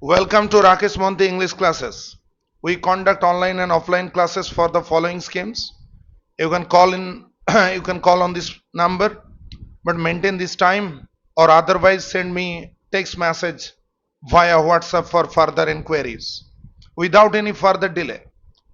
Welcome to Rakesh Mahanty English classes. We conduct online and offline classes for the following schemes. You can call in, you can call on this number, but maintain this time or otherwise send me text message via WhatsApp for further inquiries. Without any further delay,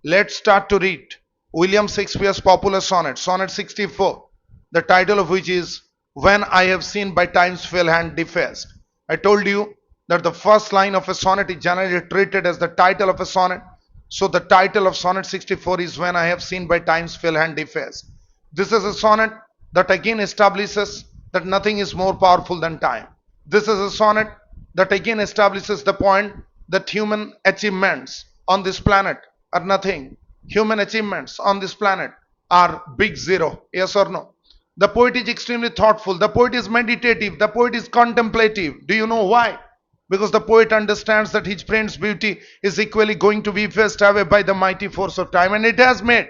let's start to read William Shakespeare's popular sonnet, Sonnet 64, the title of which is When I Have Seen by Time's Fail Hand Defaced. I told you that the first line of a sonnet is generally treated as the title of a sonnet. So the title of Sonnet 64 is When I Have Seen by Time's Fail Hand Defaced. This is a sonnet that again establishes that nothing is more powerful than time. This is a sonnet that again establishes the point that human achievements on this planet are nothing. Human achievements on this planet are big zero. Yes or no? The poet is extremely thoughtful. The poet is meditative. The poet is contemplative. Do you know why? Because the poet understands that his friend's beauty is equally going to be effaced away by the mighty force of time, and it has made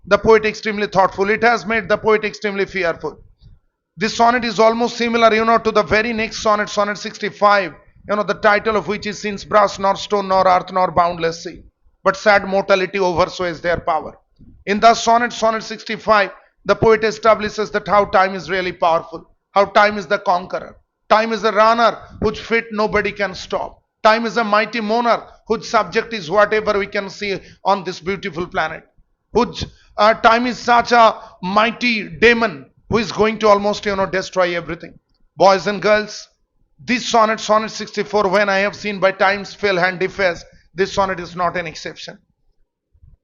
the poet extremely thoughtful. It has made the poet extremely fearful. This sonnet is almost similar, to the very next sonnet, Sonnet 65, the title of which is Since brass nor stone nor earth nor boundless sea, but sad mortality oversways their power. In the Sonnet 65, the poet establishes that how time is really powerful, how time is the conqueror. Time is a runner whose feet nobody can stop. Time is a mighty monarch whose subject is whatever we can see on this beautiful planet. Whose time is such a mighty demon who is going to almost destroy everything. Boys and girls, this sonnet 64, when I have seen by time's fail hand defaced, this sonnet is not an exception.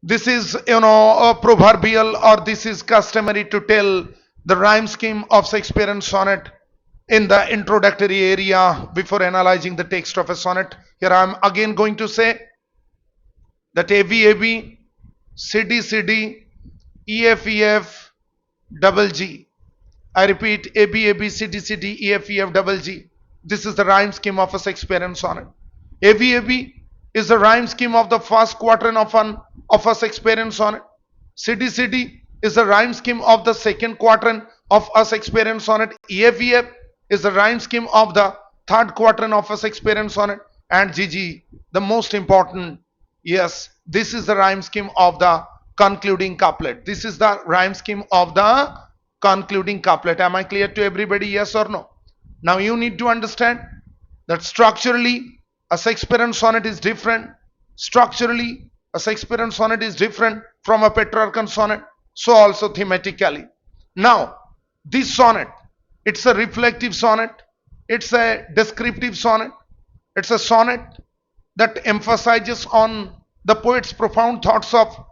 This is a proverbial, or this is customary to tell the rhyme scheme of Shakespearean sonnet in the introductory area before analyzing the text of a sonnet. Here I am again going to say that ABAB, CD, EF, double G. I repeat, ABAB, CD, EF, double G. This is the rhyme scheme of a Shakespearean sonnet. ABAB is the rhyme scheme of the first quatrain of a Shakespearean sonnet. CD is the rhyme scheme of the second quatrain of a Shakespearean sonnet. EF is the rhyme scheme of the third quatrain of a Shakespearean sonnet. And GG, the most important, yes, this is the rhyme scheme of the concluding couplet. This is the rhyme scheme of the concluding couplet. Am I clear to everybody? Yes or no? Now you need to understand that structurally a Shakespearean sonnet is different. Structurally a Shakespearean sonnet is different from a Petrarchan sonnet. So also thematically. Now this sonnet, it's a reflective sonnet. It's a descriptive sonnet. It's a sonnet that emphasizes on the poet's profound thoughts of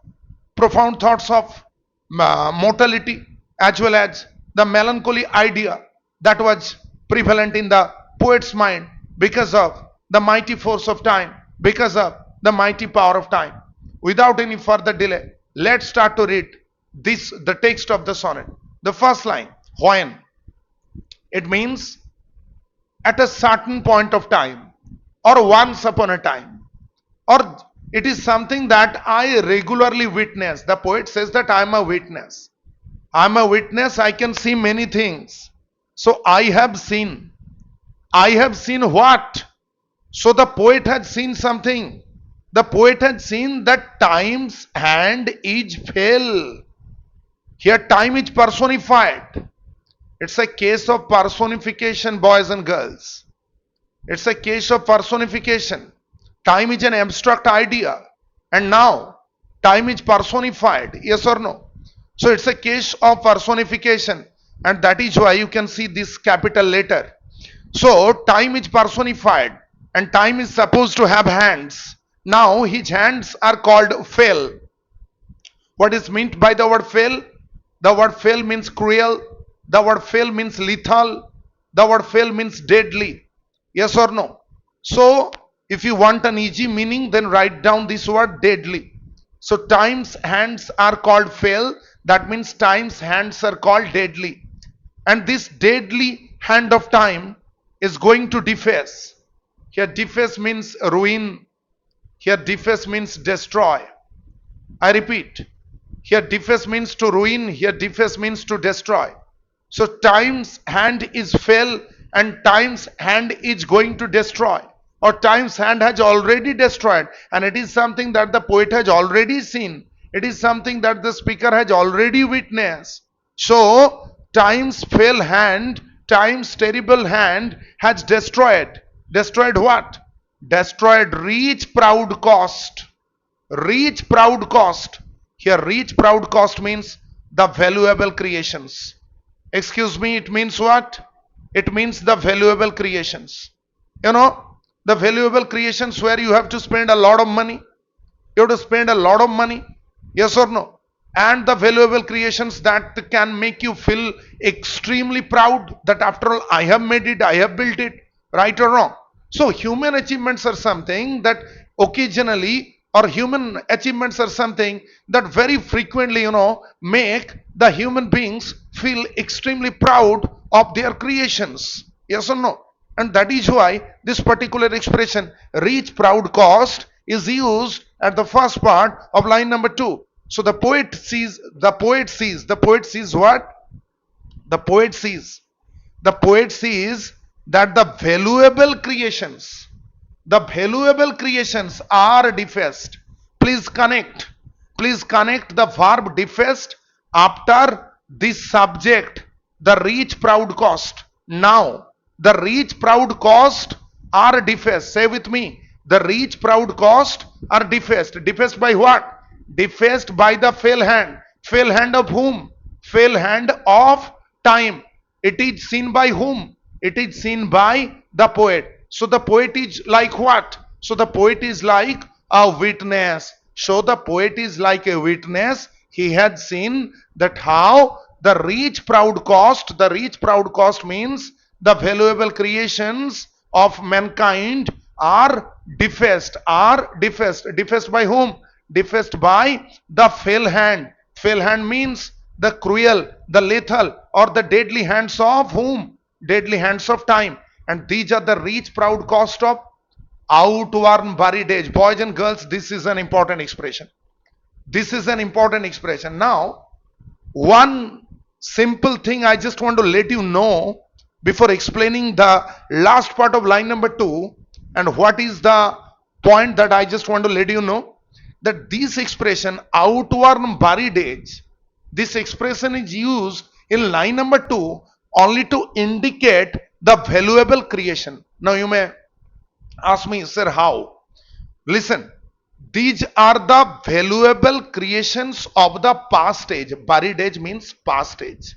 mortality, as well as the melancholy idea that was prevalent in the poet's mind because of the mighty force of time, because of the mighty power of time. Without any further delay, let's start to read the text of the sonnet. The first line, when, it means at a certain point of time, or once upon a time, or it is something that I regularly witness. The poet says that I am a witness. I am a witness. I can see many things. So I have seen. I have seen what? So the poet had seen something. The poet had seen that time's hand is fell. Here time is personified. It's a case of personification, boys and girls. It's a case of personification. Time is an abstract idea, and now time is personified. Yes or no? So it's a case of personification, and that is why you can see this capital letter. So time is personified, and time is supposed to have hands. Now his hands are called fell. What is meant by the word fell? The word fell means cruel. The word fell means lethal. The word fell means deadly. Yes or no? So if you want an easy meaning, then write down this word deadly. So time's hands are called fell. That means time's hands are called deadly. And this deadly hand of time is going to deface. Here deface means ruin. Here deface means destroy. I repeat. Here deface means to ruin. Here deface means to destroy. So time's hand is fell, and time's hand is going to destroy. or time's hand has already destroyed, and it is something that the poet has already seen. It is something that the speaker has already witnessed. So, time's fell hand, time's terrible hand has destroyed. Destroyed what? Destroyed reach proud cost. Reach proud cost. Here, reach proud cost means the valuable creations. Excuse me, it means what? It means the valuable creations. You know, the valuable creations where you have to spend a lot of money. You have to spend a lot of money. Yes or no? And the valuable creations that can make you feel extremely proud that after all, I have made it, I have built it, right or wrong. So, human achievements are something that occasionally, or human achievements are something that very frequently, make the human beings feel extremely proud of their creations. Yes or no? And that is why this particular expression, reach proud cost, is used at the first part of line number 2. So the poet sees what? The poet sees. The poet sees that the valuable creations are defaced. Please connect. Please connect the verb defaced after this subject, the reach proud cost. Now, the reach proud cost are defaced. Say with me. The reach proud cost are defaced. Defaced by what? Defaced by the fell hand. Fell hand of whom? Fell hand of time. It is seen by whom? It is seen by the poet. So the poet is like what? So the poet is like a witness. So the poet is like a witness. He had seen that how the rich proud cost means the valuable creations of mankind are defaced. Defaced by whom? Defaced by the fell hand. Fell hand means the cruel, the lethal, or the deadly hands of whom? Deadly hands of time. And these are the rich proud cost of outworn buried age. Boys and girls, this is an important expression. This is an important expression. Now, one simple thing I just want to let you know before explaining the last part of line number 2, and what is the point that I just want to let you know, that this expression outworn buried age, this expression is used in line number 2 only to indicate the valuable creation. Now you may ask me, sir, how? Listen, these are the valuable creations of the past age. Buried age means past age.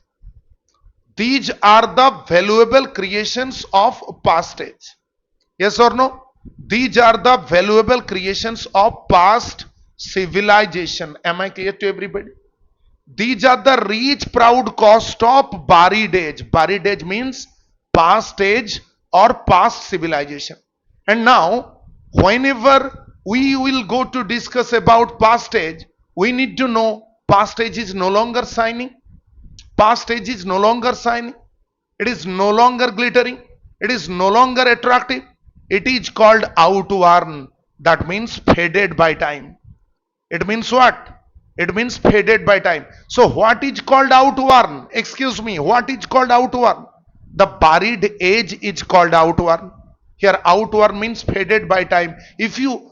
These are the valuable creations of past age. Yes or no? These are the valuable creations of past civilization. Am I clear to everybody? These are the rich proud cost of buried age. Buried age means past age or past civilization. And now, whenever we will go to discuss about past age, we need to know past age is no longer shining. Past age is no longer shining. It is no longer glittering. It is no longer attractive. It is called outworn. That means faded by time. It means what? It means faded by time. So what is called outworn? Excuse me, what is called outworn? The buried age is called outworn. Here outworn means faded by time. If you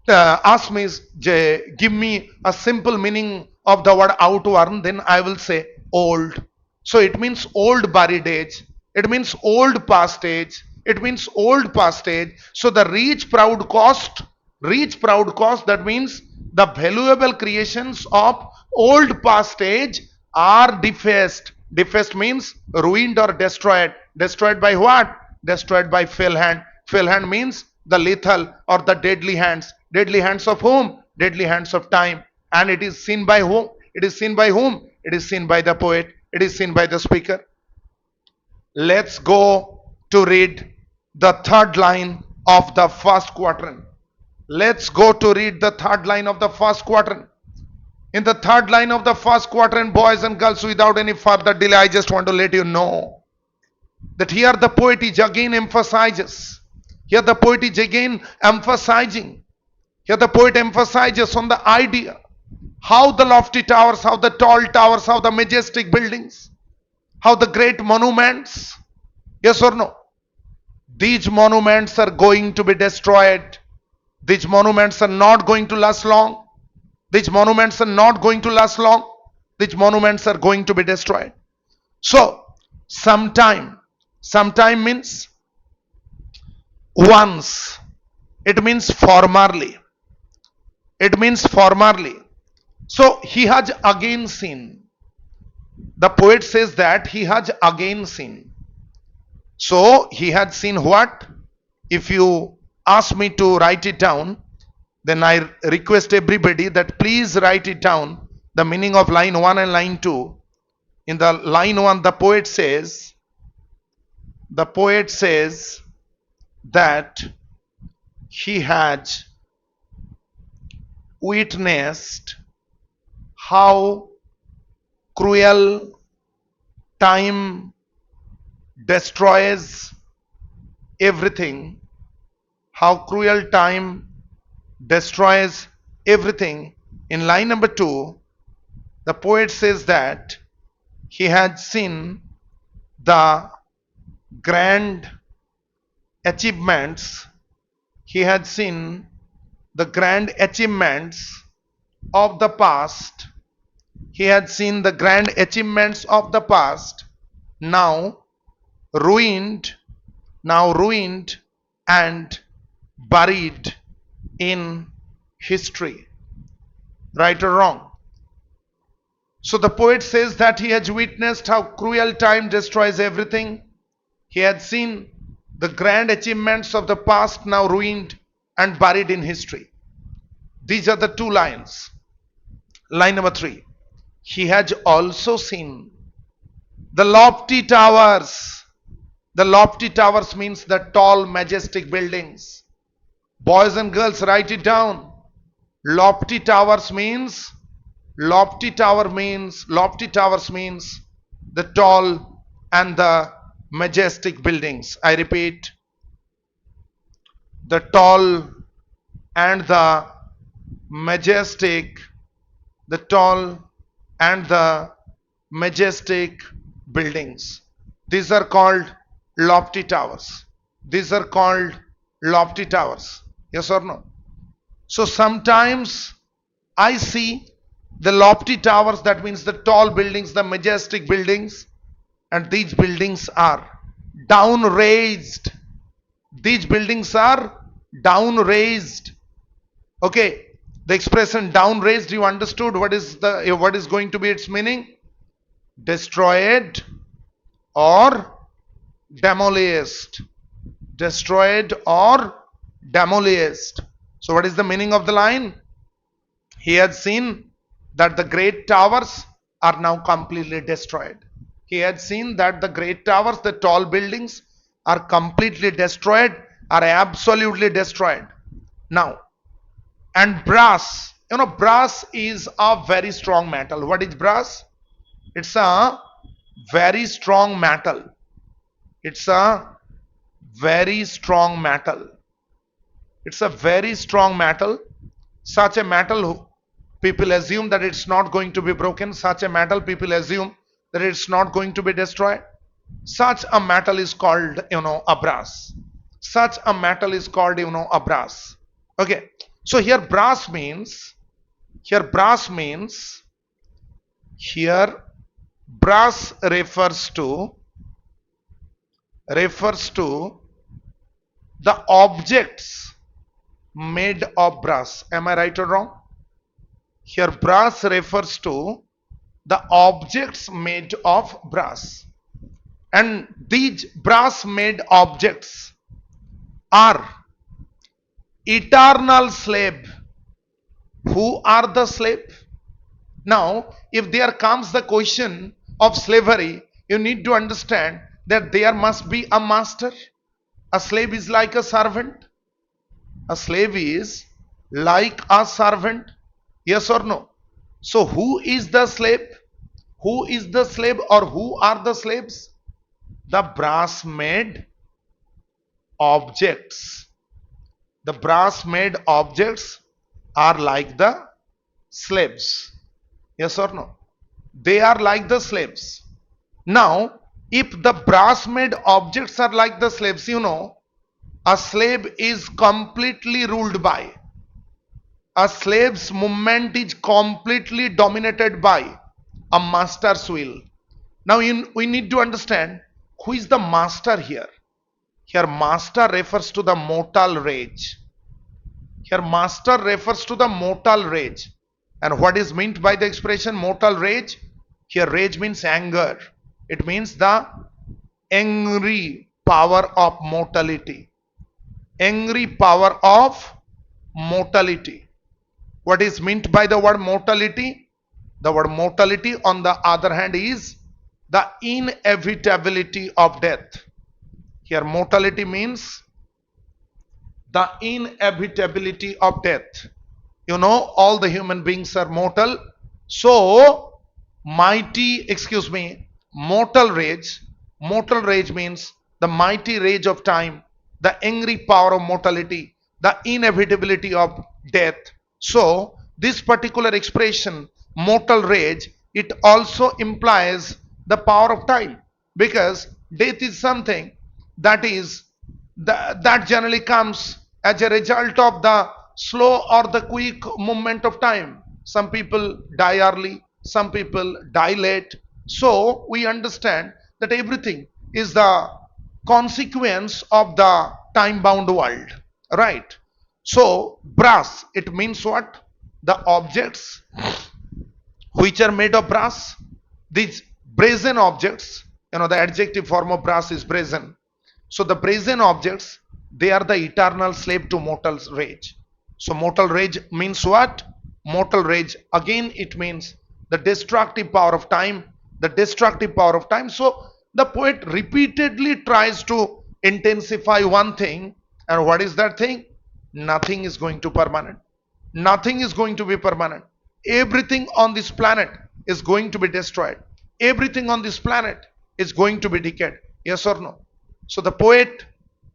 ask me, give me a simple meaning of the word outworn, then I will say old. So it means old buried age. It means old past age. It means old past age. So the rich proud cost, that means the valuable creations of old past age are defaced. Defaced means ruined or destroyed. Destroyed by what? Destroyed by fell hand. Fell hand means the lethal or the deadly hands. Deadly hands of whom? Deadly hands of time. And it is seen by whom? It is seen by whom? It is seen by the poet. It is seen by the speaker. Let's go to read the third line of the first quatrain. Let's go to read the third line of the first quatrain. In the third line of the first quatrain, boys and girls, without any further delay, I just want to let you know that here the poet is again emphasizes. Here the poet is again emphasizing. Here the poet emphasizes on the idea how the lofty towers, how the tall towers, how the majestic buildings, how the great monuments, yes or no, These monuments are going to be destroyed. These monuments are not going to last long. These monuments are not going to last long. These monuments are going to be destroyed. So, sometime means once. It means formerly. It means formerly. So, he has again seen. The poet says that he has again seen. So, he had seen what? If you ask me to write it down, then I request everybody that please write it down, the meaning of line 1 and line 2. In the line 1, the poet says that he has witnessed how cruel time destroys everything. How cruel time destroys everything. In line number 2, the poet says that he had seen the grand achievements. He had seen the grand achievements of the past. He had seen the grand achievements of the past now ruined, and buried in history. Right or wrong? So the poet says that he has witnessed how cruel time destroys everything. He had seen the grand achievements of the past now ruined and buried in history. These are the two lines. Line number 3. He has also seen the lofty towers. The lofty towers means the tall, majestic buildings. Boys and girls, write it down. Lofty towers means the tall and the majestic buildings. I repeat, the tall and the majestic, buildings. These are called lofty towers. Yes or no? So sometimes I see the lofty towers, that means the tall buildings, the majestic buildings, and these buildings are down raised. These buildings are down raised. Okay, the expression down raised, you understood what is going to be its meaning? Destroyed or demolished. Destroyed or demolished. So what is the meaning of the line? He had seen that the great towers are now completely destroyed. He had seen that the great towers, the tall buildings, are completely destroyed, are absolutely destroyed. Now, and brass, brass is a very strong metal. What is brass? It's a very strong metal. It's a very strong metal. It's a very strong metal. Such a metal, people assume that it's not going to be broken. Such a metal, people assume that it's not going to be destroyed. Such a metal is called, a brass. Such a metal is called, a brass. Okay. So here brass means refers to the objects made of brass. Am I right or wrong? Here brass refers to the objects made of brass. And these brass made objects are eternal slave. Who are the slave? Now, if there comes the question of slavery, you need to understand that there must be a master. A slave is like a servant. A slave is like a servant. Yes or no? So who is the slave? Who is the slave, or who are the slaves? The brass made objects. The brass made objects are like the slaves. Yes or no? They are like the slaves. Now, if the brass made objects are like the slaves, A slave is completely ruled by. A slave's movement is completely dominated by a master's will. Now we need to understand who is the master here. Here master refers to the mortal rage. Here master refers to the mortal rage. And what is meant by the expression mortal rage? Here rage means anger. It means the angry power of mortality. Angry power of mortality. What is meant by the word mortality? The word mortality on the other hand is the inevitability of death. Here mortality means the inevitability of death. You know, all the human beings are mortal. So, mortal rage means the mighty rage of time, the angry power of mortality, the inevitability of death. So, this particular expression, mortal rage, it also implies the power of time, because death is something that is that generally comes as a result of the slow or the quick movement of time. Some people die early, some people die late. So we understand that everything is the consequence of the time bound world, right? So brass, it means what? The objects which are made of brass, these brazen objects, the adjective form of brass is brazen. So the brazen objects, they are the eternal slave to mortal rage. So mortal rage means what? Mortal rage, again it means the destructive power of time, the destructive power of time. So the poet repeatedly tries to intensify one thing, and what is that thing? Nothing is going to permanent. Nothing is going to be permanent. Everything on this planet is going to be destroyed. Everything on this planet is going to be decayed. Yes or no? So the poet,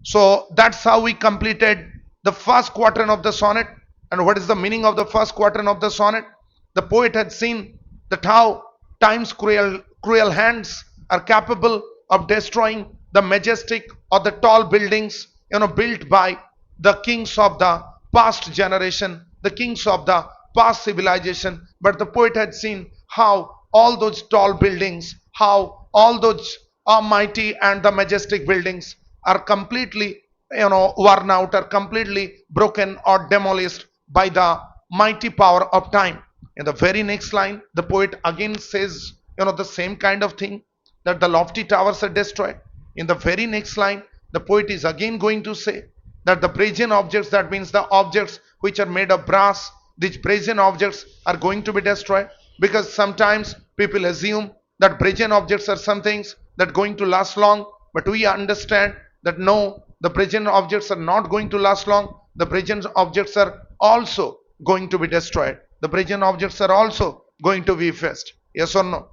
so that's how we completed the first quatrain of the sonnet. And what is the meaning of the first quatrain of the sonnet? The poet had seen that how time's cruel hands are capable of destroying the majestic or the tall buildings, built by the kings of the past generation, the kings of the past civilization. But the poet had seen how all those tall buildings, how all those mighty and the majestic buildings are completely, worn out, are completely broken or demolished by the mighty power of time. In the very next line, the poet again says, the same kind of thing, that the lofty towers are destroyed. In the very next line, the poet is again going to say that the brazen objects, that means the objects which are made of brass, these brazen objects are going to be destroyed, because sometimes people assume that brazen objects are some things that going to last long, but we understand that no, the brazen objects are not going to last long. The brazen objects are also going to be destroyed. The brazen objects are also going to be effaced. Yes or no?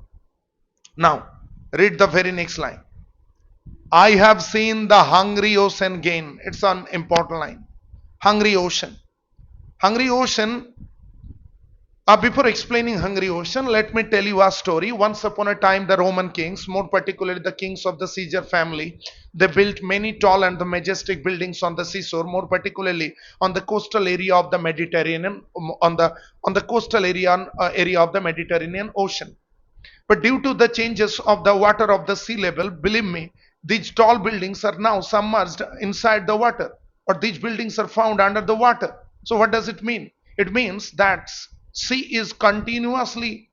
Now, read the very next line. I have seen the hungry ocean gain. It's an important line. Hungry ocean. Hungry ocean. Before explaining hungry ocean, let me tell you a story. Once upon a time, the Roman kings, more particularly the kings of the Caesar family, they built many tall and the majestic buildings on the seashore, more particularly on the coastal area of the Mediterranean, on the coastal area of the Mediterranean Ocean. But due to the changes of the water of the sea level, believe me, these tall buildings are now submerged inside the water, or these buildings are found under the water. So what does it mean? It means that sea is continuously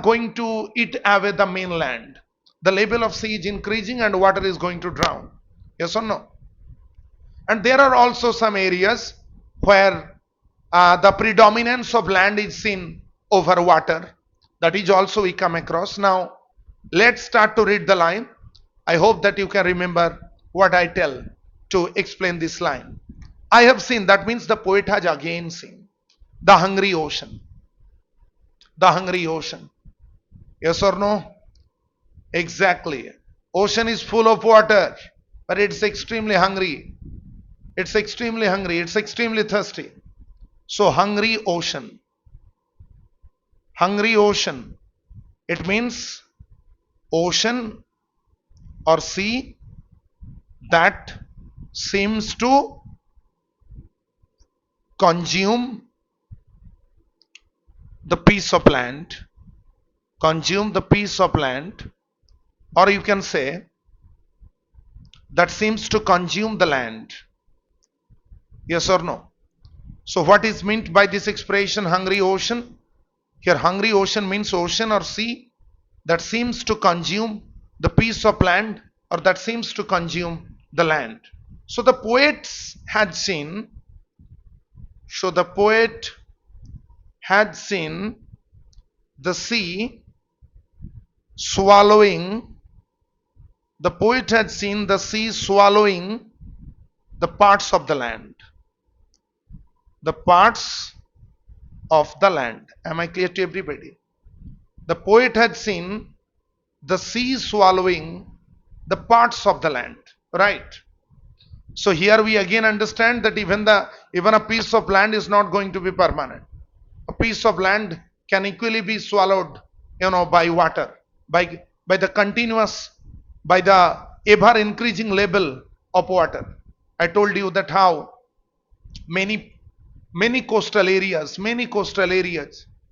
going to eat away the mainland. The level of sea is increasing and water is going to drown. Yes or no? And there are also some areas where the predominance of land is seen over water. That is also we come across. Now, let's start to read the line. I hope that you can remember what I tell to explain this line. I have seen, that means the poet has again seen the hungry ocean. The hungry ocean. Yes or no? Exactly. Ocean is full of water, but it's extremely hungry. It's extremely hungry. It's extremely thirsty. So hungry ocean. Hungry ocean. It means ocean or sea that seems to consume the piece of land, consume the piece of land, or you can say that seems to consume the land. Yes or no? So what is meant by this expression hungry ocean? Here hungry ocean means ocean or sea that seems to consume the piece of land, or that seems to consume the land. So the poets had seen, so the poet had seen the sea swallowing, the poet had seen the sea swallowing the parts of the land. The parts of the land. Am I clear to everybody? The poet had seen the sea swallowing the parts of the land. Right. So here we again understand that even a piece of land is not going to be permanent. A piece of land can equally be swallowed, by water, by the continuous, by the ever increasing level of water. I told you that how many coastal areas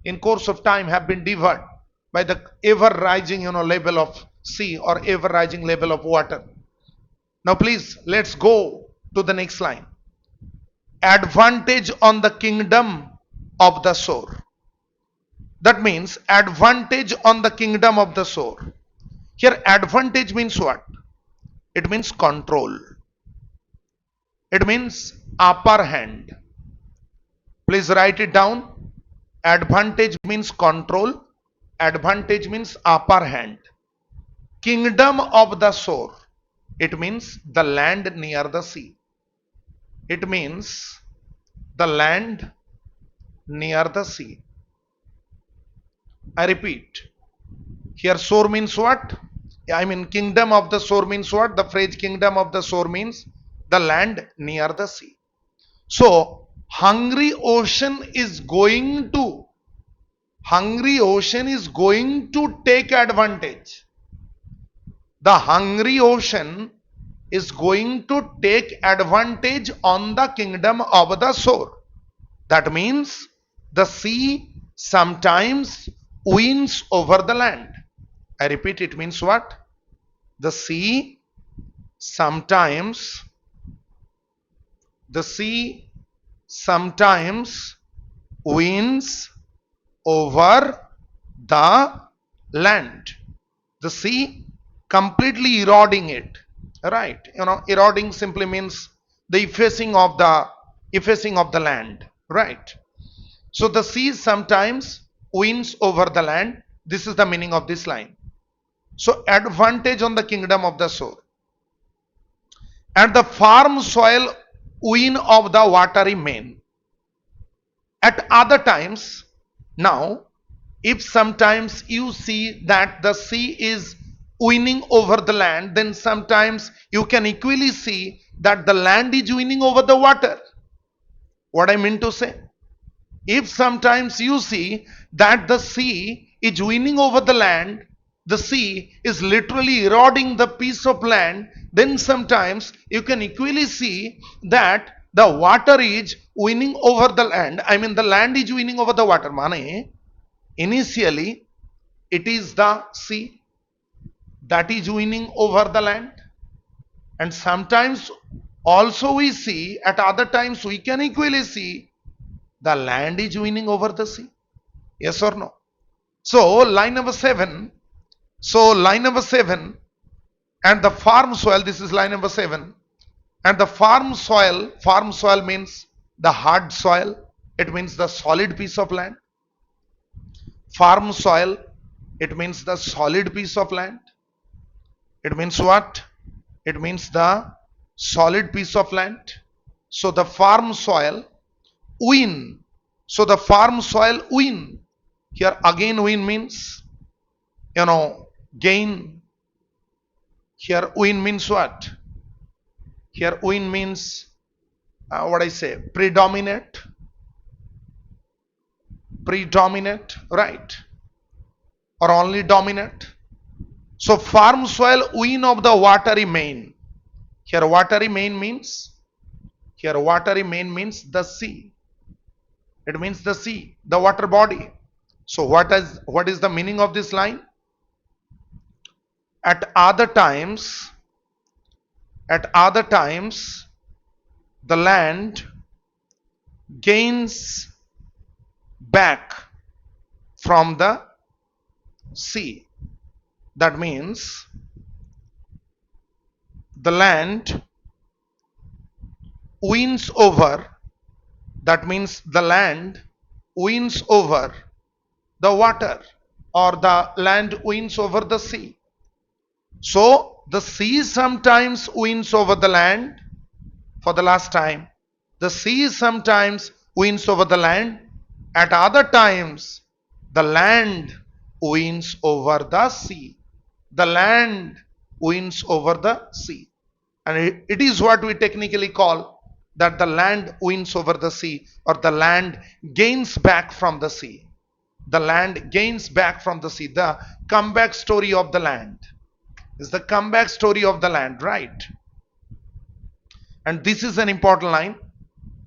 in course of time have been devoured by the ever rising, level of sea or ever rising level of water. Now please, let's go to the next line. Advantage on the kingdom of the shore. That means advantage on the kingdom of the shore. Here advantage means what? It means control. It means upper hand. Please write it down. Advantage means control. Advantage means upper hand. Kingdom of the shore. It means the land near the sea. It means the land near the sea. I repeat. Here shore means what? I mean kingdom of the shore means what? The phrase kingdom of the shore means the land near the sea. So hungry ocean is going to take advantage. The hungry ocean is going to take advantage on the kingdom of the shore. That means the sea sometimes wins over the land. I repeat, it means what? The sea sometimes wins over the land. The sea completely eroding it. Right? Eroding simply means the effacing of the land. Right? So the sea sometimes wins over the land. This is the meaning of this line. So advantage on the kingdom of the shore. And the farm soil win of the watery main. At other times, now, if sometimes you see that the sea is winning over the land, then sometimes you can equally see that the land is winning over the water. What I mean to say? If sometimes you see that the sea is winning over the land, the sea is literally eroding the piece of land, then sometimes you can equally see that the water is winning over the land. I mean the land is winning over the water. Mane, initially it is the sea that is winning over the land, and sometimes also we see, at other times we can equally see the land is winning over the sea. Yes or no? So line number 7. So line number 7, and the farm soil, this is line number 7. And the farm soil means the hard soil. It means the solid piece of land. Farm soil, it means the solid piece of land. It means what? It means the solid piece of land. So the farm soil win. So the farm soil win. Here again win means, gain. Here win means what? Here win means, predominate. Predominate, right? Or only dominate. So farm soil win of the watery main. Here watery main means, here watery main means the sea. It means the sea, the water body. So what is the meaning of this line? At other times, at other times, the land gains back from the sea. That means the land wins over, that means the land wins over the water, or the land wins over the sea. So the sea sometimes wins over the land for the last time. The sea sometimes wins over the land. At other times, the land wins over the sea. The land wins over the sea. And it is what we technically call that the land wins over the sea, or the land gains back from the sea. The land gains back from the sea. The comeback story of the land is the comeback story of the land, right? And this is an important line,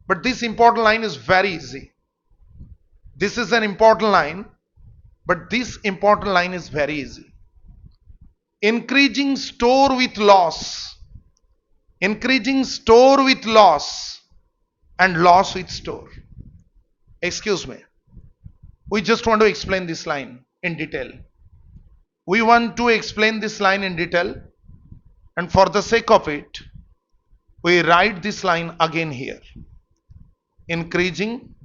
but this important line is very easy. This is an important line, but this important line is very easy. Increasing store with loss, increasing store with loss, and loss with store. Excuse me. We just want to explain this line in detail. We want to explain this line in detail, and for the sake of it, we write this line again here. Increasing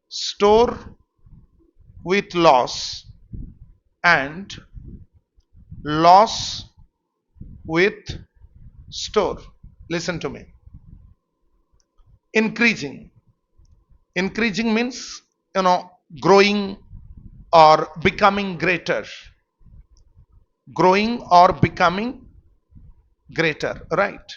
store with loss and loss with store. Listen to me. Increasing. Increasing means, growing or becoming greater. Growing or becoming greater, right?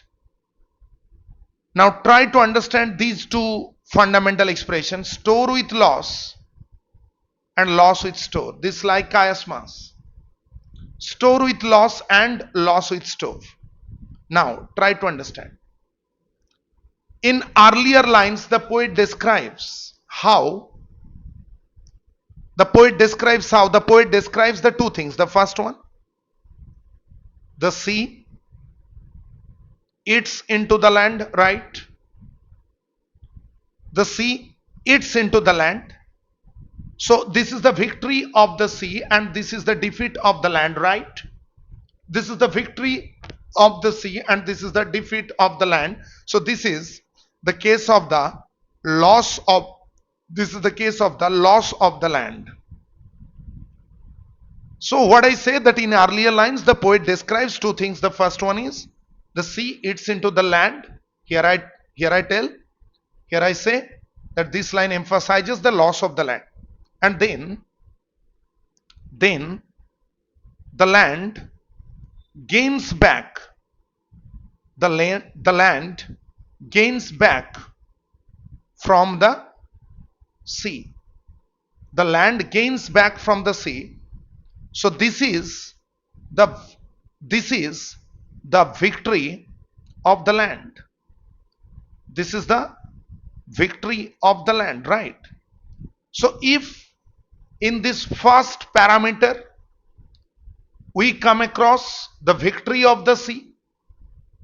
Now try to understand these two fundamental expressions, store with loss and loss with store. This is like chiasmus. Store with loss and loss with store. Now try to understand. In earlier lines, the poet describes how. The poet describes the two things. The first one, the sea eats into the land, right? The sea eats into the land. So this is the victory of the sea and this is the defeat of the land, right? This is the victory of the sea and this is the defeat of the land. So this is the case of the loss of, this is the case of the loss of the land. So what I say that in earlier lines the poet describes two things. The first one is the sea eats into the land. Here I say that this line emphasizes the loss of the land. And then the land gains back. The land gains back from the sea. The land gains back from the sea. So this is the victory of the land. This is the victory of the land, right? So if in this first parameter we come across the victory of the sea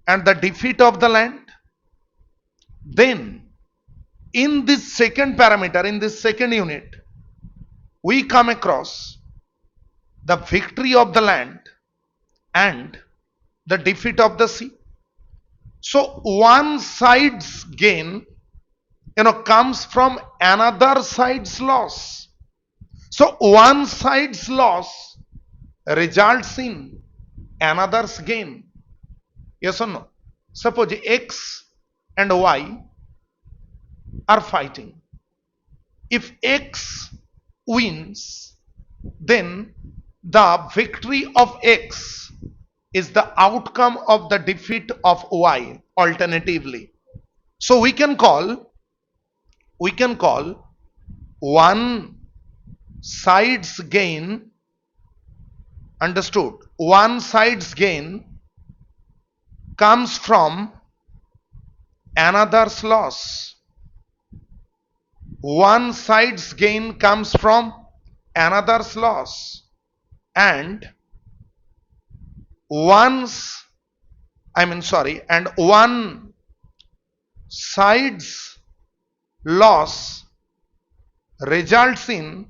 and the defeat of the land, then in this second parameter, in this second unit, we come across the victory of the land and the defeat of the sea. So one side's gain comes from another side's loss. So one side's loss results in another's gain. Yes or no? Suppose X and Y are fighting. If X wins, then the victory of X is the outcome of the defeat of Y alternatively. So we can call one side's gain, understood, one side's gain comes from another's loss. One side's gain comes from another's loss. And one side's loss results in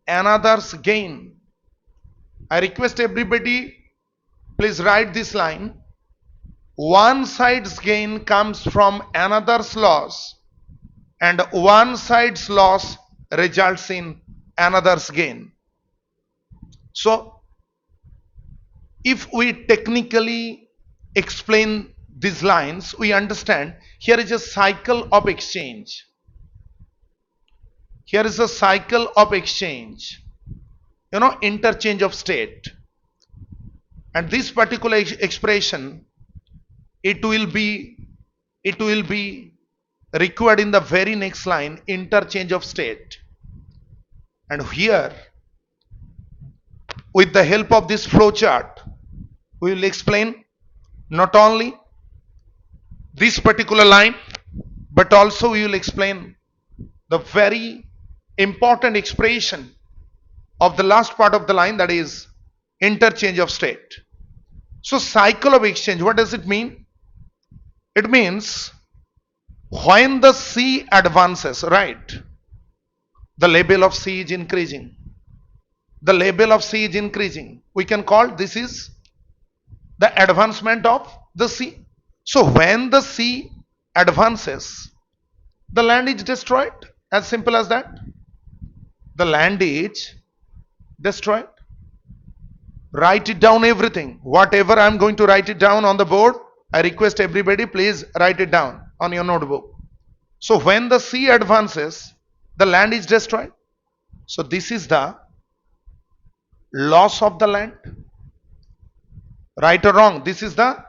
another's gain. I request everybody, please write this line. One side's gain comes from another's loss, and one side's loss results in another's gain. So, if we technically explain these lines, we understand here is a cycle of exchange. Here is a cycle of exchange, interchange of state. And this particular expression, it will be required in the very next line, interchange of state. And here, with the help of this flow chart, we will explain not only this particular line, but also we will explain the very important expression of the last part of the line, that is interchange of state. So cycle of exchange, what does it mean? It means when the sea advances, right? The level of sea is increasing. The level of sea is increasing. We can call this is the advancement of the sea. So when the sea advances, the land is destroyed. As simple as that. The land is destroyed. Write it down, everything. Whatever I am going to write it down on the board, I request everybody, please write it down on your notebook. So when the sea advances, the land is destroyed. So this is the loss of the land. Right or wrong? This is the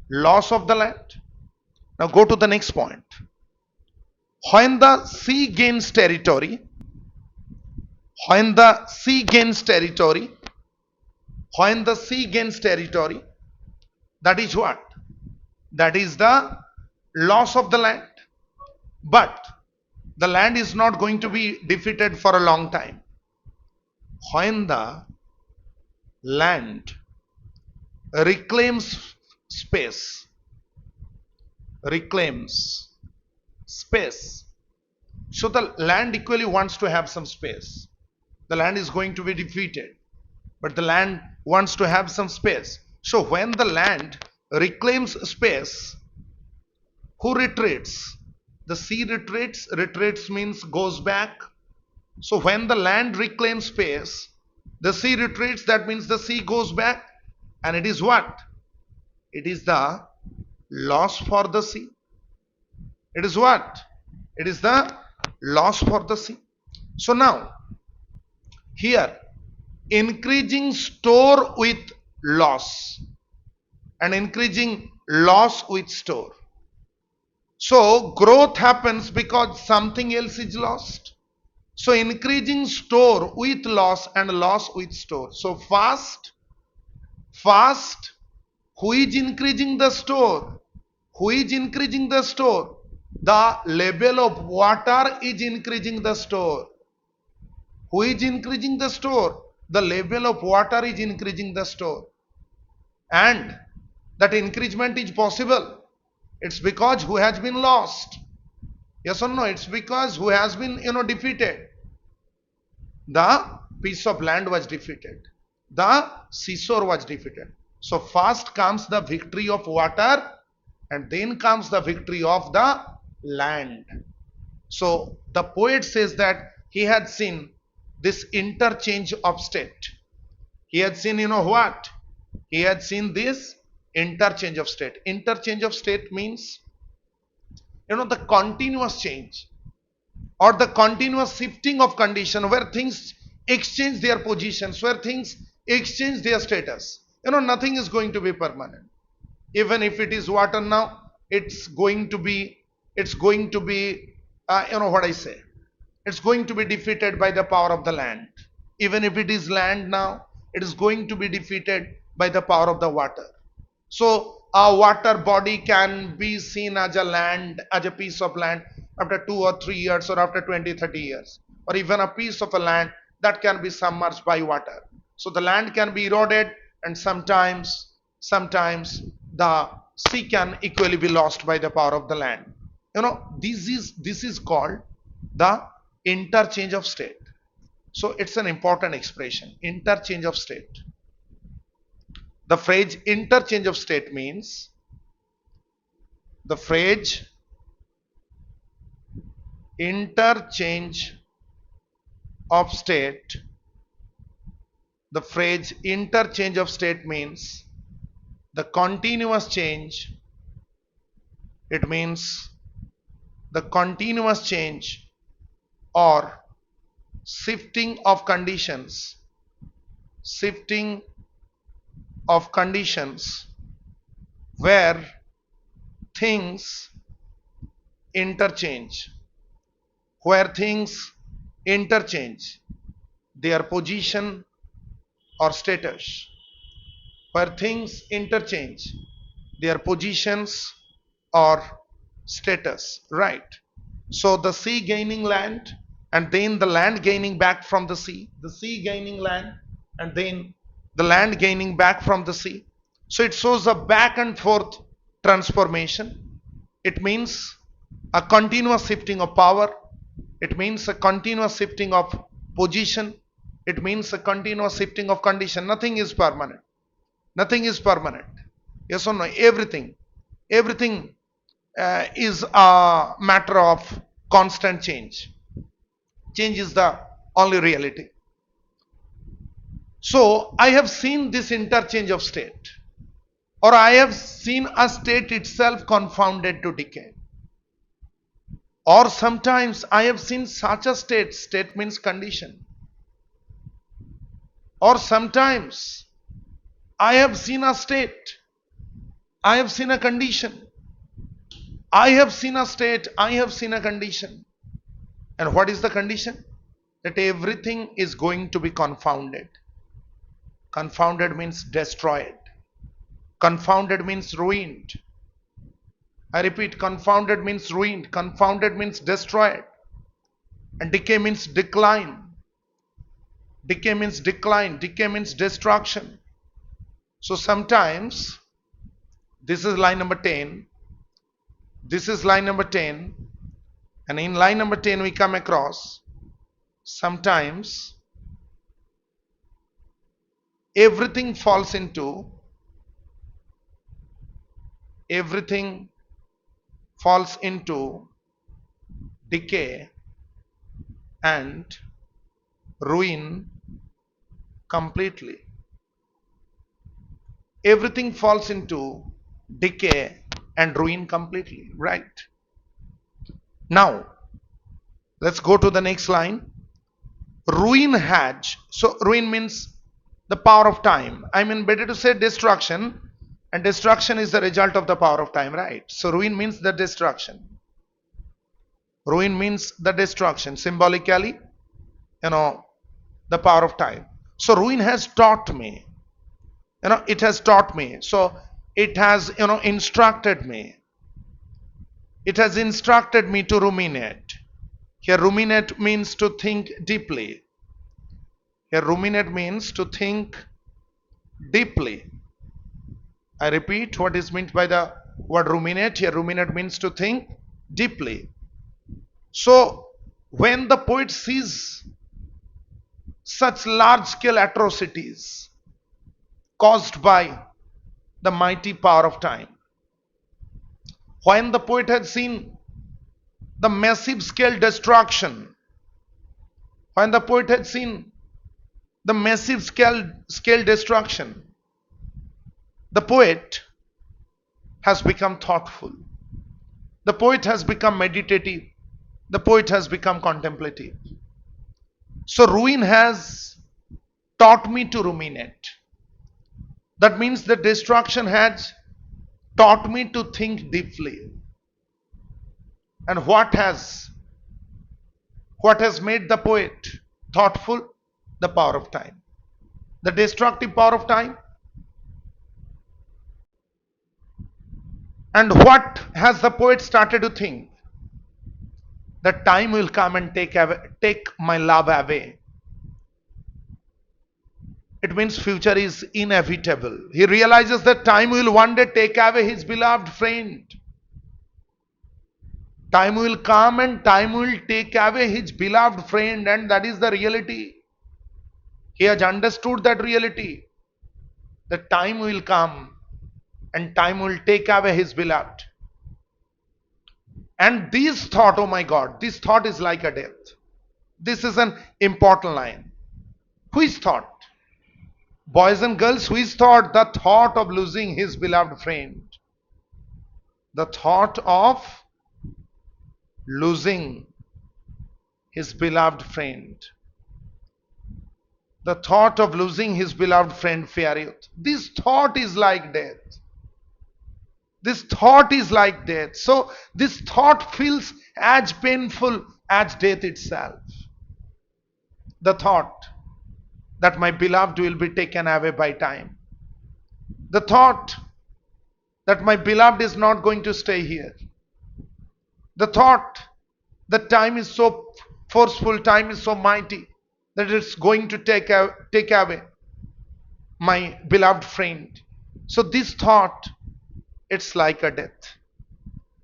loss of the land. Now go to the next point. When the sea gains territory, that is what? That is the loss of the land. But the land is not going to be defeated for a long time. When the land reclaims space, so the land equally wants to have some space. The land is going to be defeated, but the land wants to have some space. So when the land reclaims space, who retreats? The sea retreats. Retreats means goes back. So when the land reclaims space, the sea retreats. That means the sea goes back. And it is what? It is the loss for the sea. It is what? It is the loss for the sea. So now, here, increasing store with loss and increasing loss with store. So growth happens because something else is lost. So increasing store with loss and loss with store. So fast, who is increasing the store? Who is increasing the store? The level of water is increasing the store. Who is increasing the store? The level of water is increasing the store. And that increasement is possible. It's because who has been lost? Yes or no? It's because who has been, defeated. The piece of land was defeated. The seashore was defeated. So first comes the victory of water, and then comes the victory of the land. So the poet says that he had seen this interchange of state. He had seen, what? He had seen this interchange of state. Interchange of state means, the continuous change or the continuous shifting of condition, where things exchange their positions, where things exchange their status. Nothing is going to be permanent. Even if it is water now, it's going to be it's going to be defeated by the power of the land. Even if it is land now, it is going to be defeated by the power of the water. So a water body can be seen as a land, as a piece of land after 2 or 3 years or after 20, 30 years, or even a piece of a land that can be submerged by water. So the land can be eroded, and sometimes the sea can equally be lost by the power of the land. This is called the interchange of state. So it's an important expression, interchange of state. The phrase interchange of state means the phrase interchange of state. The phrase interchange of state means the continuous change. It means the continuous change or shifting of conditions, shifting of conditions where things interchange, where things interchange their position or status, where things interchange their positions or status, right? So the sea gaining land, and then the land gaining back from the sea gaining land, and then the land gaining back from the sea. So it shows a back and forth transformation. It means a continuous shifting of power. It means a continuous shifting of position. It means a continuous shifting of condition. Nothing is permanent. Nothing is permanent. Yes or no? Everything is a matter of constant change. Change is the only reality. So I have seen this interchange of state, or I have seen a state itself confounded to decay. Or sometimes I have seen such a state, state means condition. Or sometimes I have seen a state, I have seen a condition. I have seen a state, I have seen a condition. And what is the condition? That everything is going to be confounded. Confounded means destroyed. Confounded means ruined. I repeat, confounded means ruined. Confounded means destroyed. And decay means decline. Decay means decline. Decay means destruction. So sometimes, this is line number 10. This is line number 10. And in line number 10 we come across, sometimes everything falls into decay and ruin completely. Everything falls into decay and ruin completely, right? Now, let's go to the next line. Ruin has, so ruin means the power of time. I mean, better to say destruction, and destruction is the result of the power of time, right? So ruin means the destruction. Ruin means the destruction, symbolically, the power of time. So ruin has taught me, it has taught me. So it has, instructed me. It has instructed me to ruminate. Here ruminate means to think deeply. Here ruminate means to think deeply. I repeat what is meant by the word ruminate. Here ruminate means to think deeply. So when the poet sees such large scale atrocities caused by the mighty power of time, when the poet had seen the massive scale destruction, when the poet had seen the massive scale destruction, the poet has become thoughtful. The poet has become meditative. The poet has become contemplative. So ruin has taught me to ruminate. That means the destruction has taught me to think deeply. And what has made the poet thoughtful? The power of time. The destructive power of time, And what has the poet started to think? That time will come and take my love away. It means future is inevitable. He realizes that time will one day take away his beloved friend. Time will come and time will take away his beloved friend, and that is the reality. He has understood that reality. That time will come and time will take away his beloved. And this thought, oh my God, this thought is like a death. This is an important line. Which thought? Boys and girls, which thought? The thought of losing his beloved friend. The thought of losing his beloved friend. The thought of losing his beloved friend, fair youth. This thought is like death. This thought is like death. So this thought feels as painful as death itself. The thought that my beloved will be taken away by time. The thought that my beloved is not going to stay here. The thought that time is so forceful, time is so mighty, that it's going to take away my beloved friend. So this thought, it's like a death.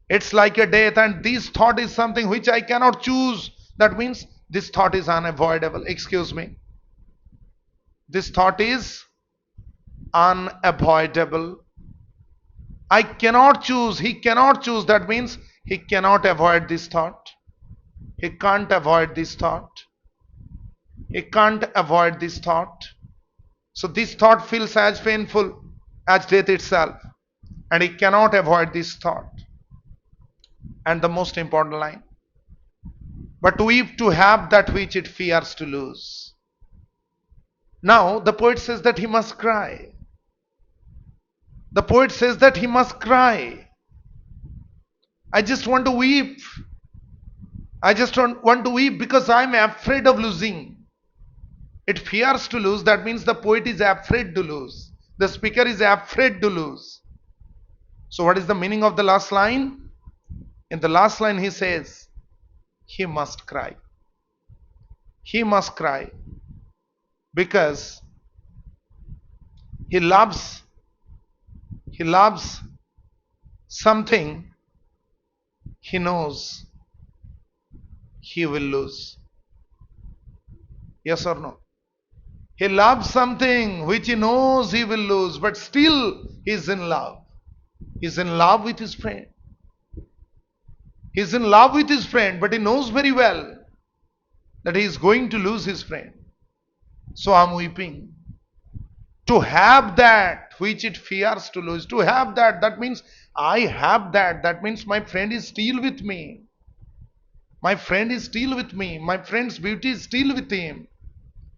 It's like a death, and this thought is something which I cannot choose. That means this thought is unavoidable. Excuse me. This thought is unavoidable. I cannot choose. He cannot choose. That means he cannot avoid this thought. He can't avoid this thought. He can't avoid this thought. So this thought feels as painful as death itself. And he cannot avoid this thought. And the most important line. But weep to have that which it fears to lose. Now the poet says that he must cry. The poet says that he must cry. I just want to weep. I just want to weep because I am afraid of losing. It fears to lose. That means the poet is afraid to lose. The speaker is afraid to lose. So what is the meaning of the last line? In the last line he says, he must cry. He must cry because he loves something he knows he will lose. Yes or no? He loves something which he knows he will lose, but still he is in love. He is in love with his friend. He is in love with his friend, but he knows very well that he is going to lose his friend. So I am weeping. To have that which it fears to lose. To have that, that means I have that. That means my friend is still with me. My friend is still with me. My friend's beauty is still with him.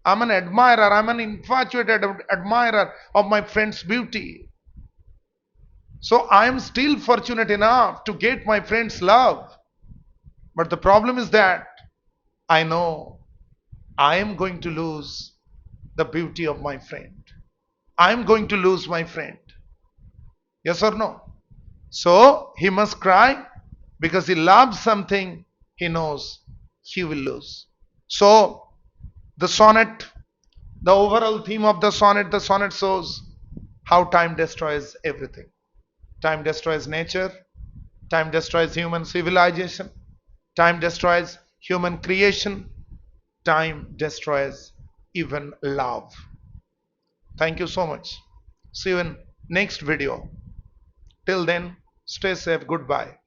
I'm an admirer. I'm an infatuated admirer of my friend's beauty. So I am still fortunate enough to get my friend's love. But the problem is that I know I am going to lose the beauty of my friend. I am going to lose my friend. Yes or no? So he must cry because he loves something he knows he will lose. So the sonnet, the overall theme of the sonnet shows how time destroys everything. Time destroys nature. Time destroys human civilization. Time destroys human creation. Time destroys even love. Thank you so much. See you in next video. Till then, stay safe. Goodbye.